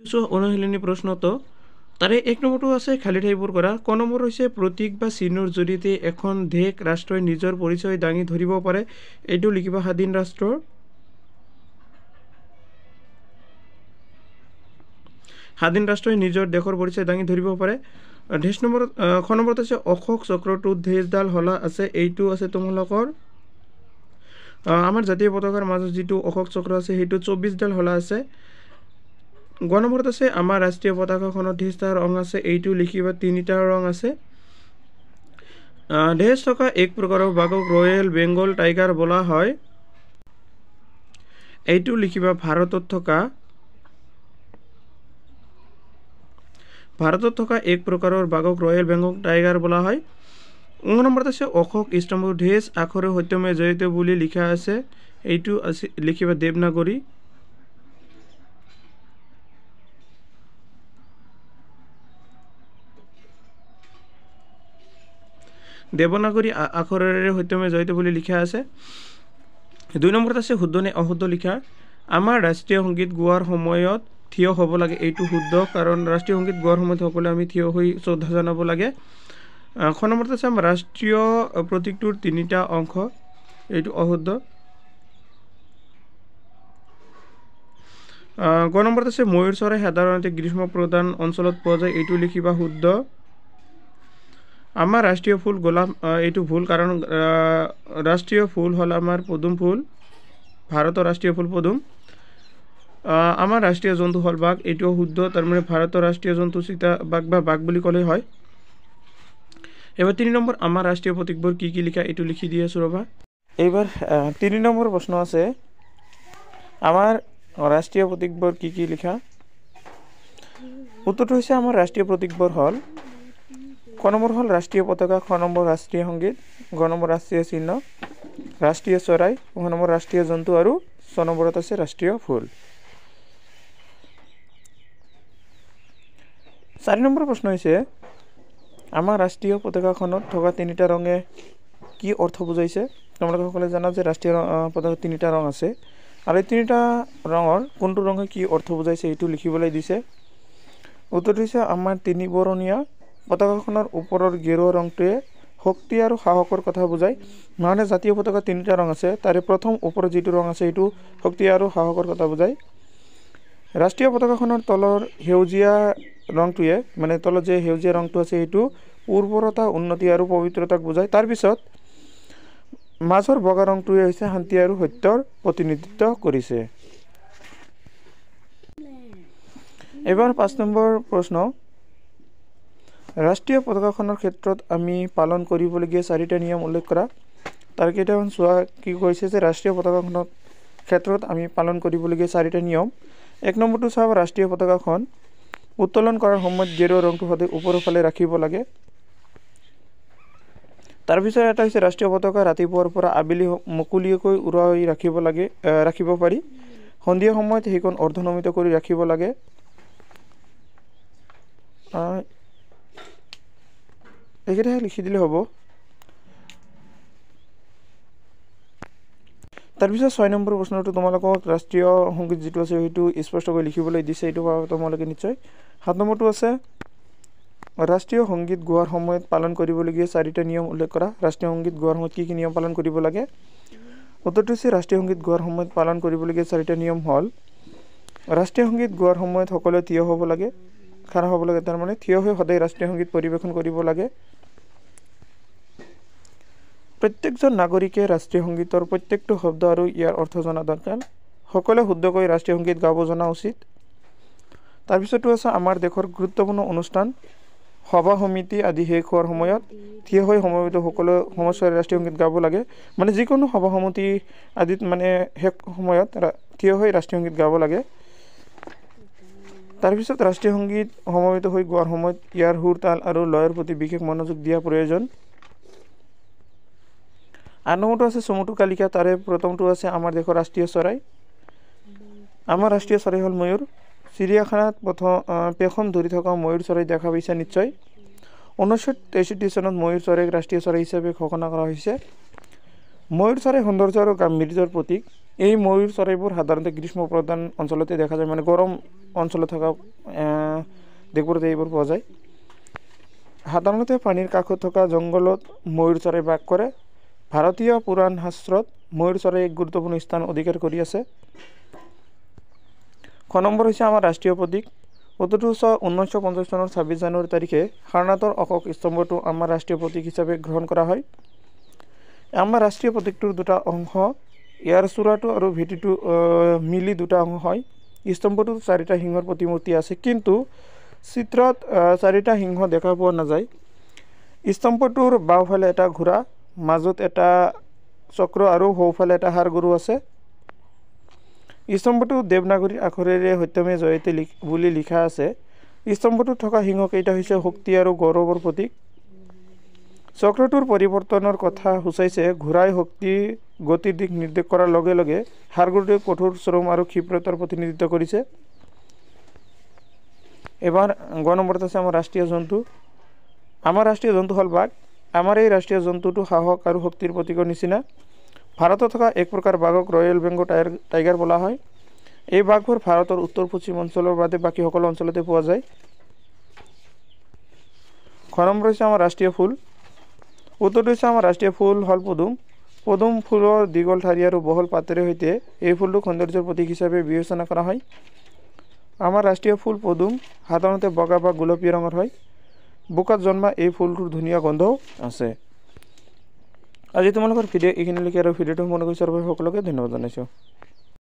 অনুশীলনী প্ৰশ্ন তো তাৰে 1 নম্বৰটো আছে খালী ঠাইবোৰ কৰা। ক নম্বৰ হৈছে প্ৰতীক বা চিহ্নৰ জৰিয়তে এখন দেশ ৰাষ্ট্ৰই নিজৰ পৰিচয় দাঙি ধৰিব পাৰে। এইটো লিখিবা স্বাধীন ৰাষ্ট্ৰ। স্বাধীন ৰাষ্ট্ৰই নিজৰ দেশৰ পৰিচয় দাঙি ধৰিব পাৰে। খ নম্বৰত আছে অশোক চক্ৰটোত ধ্বজডাল হলা আছে। এইটো আছে তোমালোকৰ আমাৰ জাতীয় পতাকাৰ মাজত যিটো অশোক চক্ৰ আছে সেইটো 24ডাল হলা আছে। গ নম্বৰত আছে আমাৰ ৰাষ্ট্ৰীয় পতাকাখনত ধ্বজটা ৰং আছে। এইটো লিখিবা 3টা ৰং আছে। ধ্বজ থকা এক প্ৰকাৰৰ বাঘক ৰয়েল বেংগল টাইগাৰ বোলা হয়। এইটো লিখিবা ভাৰতত থকা এক প্ৰকাৰৰ বাঘক ৰয়েল বেংগল টাইগাৰ বোলা হয়। নম্বৰত আছে অশোক স্তম্ভৰ ধ্বজ আখৰে সত্যমে জয়তে বুলি লিখা আছে। এইটো আছে লিখিবা দেৱনাগৰী। দেৱনাগৰী আখৰেৰে সত্যমে জয়তে বুলি লিখা আছে। 2 নম্বৰত আছে শুদ্ধ নে অশুদ্ধ লিখা। আমাৰ ৰাষ্ট্ৰীয় সংগীত গোৱাৰ সময়ত থিয় হ'ব লাগে। এইটো শুদ্ধ, কাৰণ ৰাষ্ট্ৰীয় সংগীত গোৱাৰ সময়ত সকলোৱে আমি থিয় হৈ শ্ৰদ্ধা জনাব লাগে। খ নম্বৰত আছে আমাৰ ৰাষ্ট্ৰীয় প্ৰতীকটোৰ 3টা অংশ। এইটো অশুদ্ধ। গ নম্বৰত আছে ময়ূৰ চৰাই সাধাৰণতে গ্ৰীষ্ম প্ৰধান অঞ্চলত পোৱা যায়। এইটো লিখিবা শুদ্ধ। আমাৰ ৰাষ্ট্ৰীয় ফুল গোলাপ। এইটো ভুল, কাৰণ ৰাষ্ট্ৰীয় ফুল হ'ল আমাৰ পদুম ফুল। ভাৰতৰ ৰাষ্ট্ৰীয় ফুল পদুম। আমাৰ ৰাষ্ট্ৰীয় জন্তু হ'ল বাঘ। এইটোও শুদ্ধ, তাৰমানে ভাৰতৰ ৰাষ্ট্ৰীয় জন্তু চিতা বাঘ বা বাঘ বুলি ক'লে হয়। এবাৰ 3 নম্বৰ আমাৰ ৰাষ্ট্ৰীয় প্ৰতীকবোৰ কি কি লিখা। এইটো লিখি দি আছোঁ ৰ'বা। এইবাৰ 3 নম্বৰ প্ৰশ্ন আছে আমাৰ ৰাষ্ট্ৰীয় প্ৰতীকবোৰ কি কি লিখা। উত্তৰটো হৈছে আমাৰ ৰাষ্ট্ৰীয় প্ৰতীকবোৰ হ'ল ক নম্বৰ হ'ল ৰাষ্ট্ৰীয় পতাকা, খ নম্বৰ ৰাষ্ট্ৰীয় সংগীত, গ নম্বৰ ৰাষ্ট্ৰীয় চিহ্ন, ৰাষ্ট্ৰীয় চৰাই, খ নম্বৰ ৰাষ্ট্ৰীয় জন্তু আৰু 6 নম্বৰত আছে ৰাষ্ট্ৰীয় ফুল। 4 নম্বৰ প্ৰশ্ন হৈছে আমাৰ ৰাষ্ট্ৰীয় পতাকাখনত থকা 3টা ৰঙে কি অৰ্থ বুজাইছে। তোমালোকে সকলোৱে জানা যে ৰাষ্ট্ৰীয় পতাকাত 3টা ৰং আছে, আৰু এই 3টা ৰঙৰ কোনটো ৰঙে কি অৰ্থ বুজাইছে এইটো লিখিবলৈ দিছে। উত্তৰটো হৈছে আমাৰ 3 বৰণীয়া পতাকাখনৰ ওপৰৰ গেৰুৱা ৰংটোৱে শক্তি আৰু সাহসৰ কথা বুজায়। মানে জাতীয় পতাকা 3টা ৰং আছে, তাৰে প্ৰথম ওপৰত যিটো ৰং আছে এইটো শক্তি আৰু সাহসৰ কথা বুজায়। ৰাষ্ট্ৰীয় পতাকাখনৰ তলৰ সেউজীয়া ৰংটোৱে, মানে তলত যে সেউজীয়া ৰংটো আছে সেইটো উৰ্বৰতা, উন্নতি আৰু পবিত্ৰতাক বুজায়। তাৰপিছত মাজৰ বগা ৰংটোৱে হৈছে শান্তি আৰু সত্যৰ প্ৰতিনিধিত্ব কৰিছে। এবাৰ 5 নম্বৰ প্ৰশ্ন ৰাষ্ট্ৰীয় পতাকাখনৰ ক্ষেত্ৰত আমি পালন কৰিবলগীয়া 4টা নিয়ম উল্লেখ কৰা। তাৰ কেইটামান চোৱা কি কৈছে যে ৰাষ্ট্ৰীয় পতাকাখনৰ ক্ষেত্ৰত আমি পালন কৰিবলগীয়া 4টা নিয়ম। 1 নম্বৰটো চাওঁ ৰাষ্ট্ৰীয় পতাকাখন উত্তোলন কৰাৰ সময়ত গেৰুৱা ৰংটো সদায় ওপৰৰ ফালে ৰাখিব লাগে। তাৰপিছত এটা হৈছে ৰাষ্ট্ৰীয় পতাকা ৰাতিপুৱাৰ পৰা আবেলি মুকলিকৈ উৰাই ৰাখিব পাৰি। সন্ধিয়া সময়ত সেইখন অৰ্ধনমিত কৰি ৰাখিব লাগে। এইকেইটা লিখি দিলে হ'ব। তাৰপিছত 6 নম্বৰ প্ৰশ্নটো তোমালোকক ৰাষ্ট্ৰীয় সংগীত যিটো আছে সেইটো স্পষ্টকৈ লিখিবলৈ দিছে। এইটো তোমালোকে নিশ্চয়। 7 নম্বৰটো আছে ৰাষ্ট্ৰীয় সংগীত গোৱাৰ সময়ত পালন কৰিবলগীয়া 4টা নিয়ম উল্লেখ কৰা। ৰাষ্ট্ৰীয় সংগীত গোৱাৰ সময়ত কি কি নিয়ম পালন কৰিব লাগে। উত্তৰটো হৈছে ৰাষ্ট্ৰীয় সংগীত গোৱাৰ সময়ত পালন কৰিবলগীয়া 4টা নিয়ম হ'ল ৰাষ্ট্ৰীয় সংগীত গোৱাৰ সময়ত সকলোৱে থিয় হ'ব লাগে, খাৰা হ'ব লাগে, তাৰমানে থিয় হৈ সদায় ৰাষ্ট্ৰীয় সংগীত পৰিৱেশন কৰিব লাগে। প্ৰত্যেকজন নাগৰিকে ৰাষ্ট্ৰীয় সংগীতৰ প্ৰত্যেকটো শব্দ আৰু ইয়াৰ অৰ্থ জনা দৰকাৰ। সকলোৱে শুদ্ধকৈ ৰাষ্ট্ৰীয় সংগীত গাব জনা উচিত। তাৰপিছতো আছে আমাৰ দেশৰ গুৰুত্বপূৰ্ণ অনুষ্ঠান, সভা সমিতি আদি শেষ হোৱাৰ সময়ত থিয় হৈ সমবেত সকলো সমস্যাৰে ৰাষ্ট্ৰীয় সংগীত গাব লাগে। মানে যিকোনো সভা সমিতি আদিত মানে শেষ সময়ত থিয় হৈ ৰাষ্ট্ৰীয় সংগীত গাব লাগে। তাৰপিছত ৰাষ্ট্ৰীয় সংগীত সমবেত হৈ গোৱাৰ সময়ত ইয়াৰ সুৰ, তাল আৰু লয়ৰ প্ৰতি বিশেষ মনোযোগ দিয়া প্ৰয়োজন। 8 নম্বৰটো আছে চমুটো তালিকা। তাৰে প্ৰথমটো আছে আমাৰ দেশৰ ৰাষ্ট্ৰীয় চৰাই। আমাৰ ৰাষ্ট্ৰীয় চৰাই হ'ল ময়ূৰ। চিৰিয়াখানাত পেখম ধৰি থকা ময়ূৰ চৰাই দেখা পাইছে নিশ্চয়। 1963 চনত ময়ূৰ চৰাইক ৰাষ্ট্ৰীয় চৰাই হিচাপে ঘোষণা কৰা হৈছে। ময়ূৰ চৰাই সৌন্দৰ্য আৰু গাম্ভীৰ্যৰ প্ৰতীক। এই ময়ূৰ চৰাইবোৰ সাধাৰণতে গ্ৰীষ্ম প্ৰধান অঞ্চলতে দেখা যায়, মানে গৰম অঞ্চলত থকা দেশবোৰতে এইবোৰ পোৱা যায়। সাধাৰণতে পানীৰ কাষত থকা জংঘলত ময়ূৰ চৰাই বাস কৰে। ভাৰতীয় পুৰাণ শাস্ত্ৰত ময়ূৰ চৰাই এক গুৰুত্বপূৰ্ণ স্থান অধিকাৰ কৰি আছে। খ নম্বৰ হৈছে আমাৰ ৰাষ্ট্ৰীয় প্ৰতীক। 1950 চনৰ 26 জানুৱাৰী তাৰিখে সাৰনাথৰ অশোক স্তম্ভটো আমাৰ ৰাষ্ট্ৰীয় প্ৰতীক হিচাপে গ্ৰহণ কৰা হয়। আমাৰ ৰাষ্ট্ৰীয় প্ৰতীকটোৰ দুটা অংশ, ইয়াৰ চূড়াটো আৰু ভেটিটো মিলি দুটা অংশ হয়। স্তম্ভটোত 4টা সিংহৰ প্ৰতিমূৰ্তি আছে, কিন্তু চিত্ৰত 4টা সিংহ দেখা পোৱা নাযায়। স্তম্ভটোৰ বাওঁফালে এটা ঘোঁৰা, মাজত এটা চক্ৰ আৰু সোঁফালে এটা ষাঁড় গৰু আছে। স্তম্ভটো দেৱনাগৰী আখৰেৰে সত্যমে জয়তে বুলি লিখা আছে। স্তম্ভটোত থকা সিংহকেইটা হৈছে শক্তি আৰু গৌৰৱৰ প্ৰতীক। চক্ৰটোৰ পৰিৱৰ্তনৰ কথা সূচাইছে। ঘোঁৰাই শক্তি গতিৰ দিশ নিৰ্দেশ কৰাৰ লগে লগে ষাঁড় গৰুটোৱে কঠোৰ শ্ৰম আৰু ক্ষীপ্ৰতাৰ প্ৰতিনিধিত্ব কৰিছে। এবাৰ গ নম্বৰত আছে আমাৰ ৰাষ্ট্ৰীয় জন্তু। আমাৰ ৰাষ্ট্ৰীয় জন্তু হ'ল বাঘ। আমাৰ এই ৰাষ্ট্ৰীয় জন্তুটো সাহস আৰু শক্তিৰ প্ৰতীকৰ নিচিনা। ভাৰতত থকা এক প্ৰকাৰ বাঘক ৰয়েল বেংগল টাইগাৰ বোলা হয়। এই বাঘবোৰ ভাৰতৰ উত্তৰ পশ্চিম অঞ্চলৰ বাদে বাকী সকলো অঞ্চলতে পোৱা যায়। খ নম্বৰ হৈছে আমাৰ ৰাষ্ট্ৰীয় ফুল। উত্তৰটো হৈছে আমাৰ ৰাষ্ট্ৰীয় ফুল হ'ল পদুম। পদুম ফুলৰ দীঘল ঠাৰি আৰু বহল পাতেৰে সৈতে এই ফুলটোক সৌন্দৰ্যৰ প্ৰতীক হিচাপে বিবেচনা কৰা হয়। আমাৰ ৰাষ্ট্ৰীয় ফুল পদুম, সাধাৰণতে বগা বা গোলপীয়া ৰঙৰ হয়। বোকাত জন্মা এই ফুলটোৰ ধুনীয়া গন্ধও আছে। আজি তোমালোকৰ ভিডিঅ' এইখিনিলৈকে, আৰু ভিডিঅ'টো মন কৰিছে সকলোকে ধন্যবাদ জনাইছোঁ।